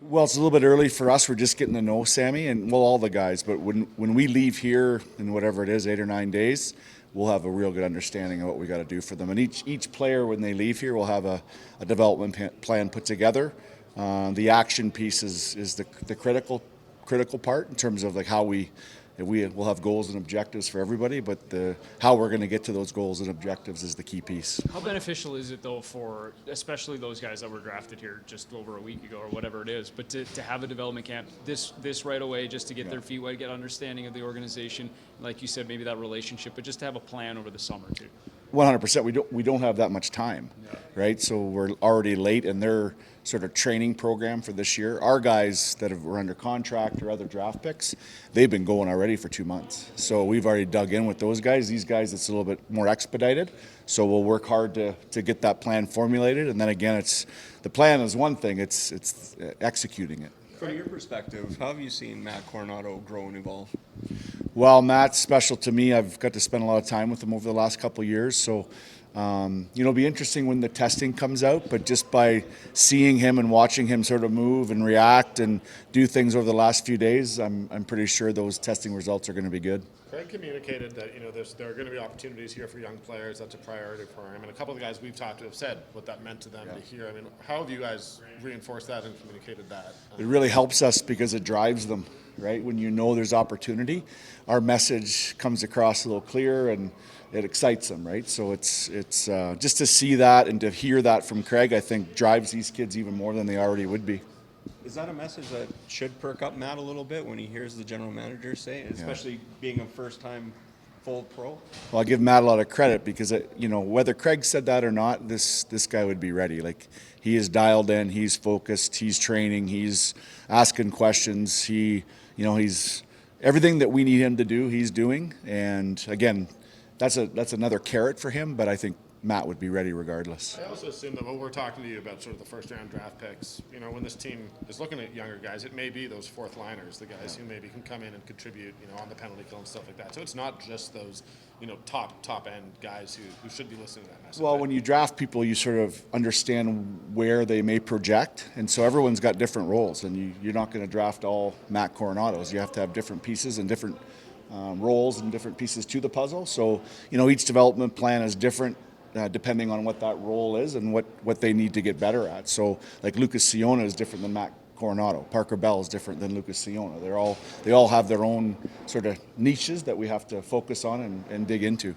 Well, it's a little bit early for us. We're just getting to know Sammy and well, all the guys. But when we leave here in whatever it is, 8 or 9 days, we'll have a real good understanding of what we got to do for them. And each player, when they leave here, will have a development plan put together. The action piece is the critical part in terms of like how we will have goals and objectives for everybody, but how we're going to get to those goals and objectives is the key piece. How beneficial is it, though, for especially those guys that were drafted here just over a week ago or whatever it is, but to have a development camp this right away just to get their feet wet, get understanding of the organization, like you said, maybe that relationship, but just to have a plan over the summer too? 100%. We don't have that much time, right? So we're already late in their sort of training program for this year. Our guys that were under contract or other draft picks, they've been going already for 2 months. So we've already dug in with those guys. These guys, it's a little bit more expedited. So we'll work hard to get that plan formulated. And then again, the plan is one thing. It's executing it. From your perspective, how have you seen Matt Coronado grow and evolve? Well, Matt's special to me. I've got to spend a lot of time with him over the last couple of years. So, it'll be interesting when the testing comes out. But just by seeing him and watching him sort of move and react and do things over the last few days, I'm pretty sure those testing results are going to be good. Craig communicated that there are going to be opportunities here for young players. That's a priority for him. And a couple of the guys we've talked to have said what that meant to them to hear. I mean, how have you guys reinforced that and communicated that? It really helps us because it drives them, right? When you know there's opportunity, our message comes across a little clearer and it excites them, right? So it's just to see that and to hear that from Craig, I think drives these kids even more than they already would be. Is that a message that should perk up Matt a little bit when he hears the general manager say it, especially being a first-time full pro? Well, I give Matt a lot of credit because, whether Craig said that or not, this guy would be ready. Like, he is dialed in, he's focused, he's training, he's asking questions. He's everything that we need him to do, he's doing. And again, that's another carrot for him, but I think Matt would be ready regardless. I also assume that when we're talking to you about sort of the first-round draft picks, when this team is looking at younger guys, it may be those fourth liners, the guys who maybe can come in and contribute, on the penalty kill and stuff like that. So it's not just those, top end guys who should be listening to that message. Well, when you draft people, you sort of understand where they may project, and so everyone's got different roles, and you're not going to draft all Matt Coronados. You have to have different pieces and different roles and different pieces to the puzzle. So, each development plan is different. Depending on what that role is and what they need to get better at. So, like Lucas Siona is different than Matt Coronado. Parker Bell is different than Lucas Siona. They all have their own sort of niches that we have to focus on and dig into.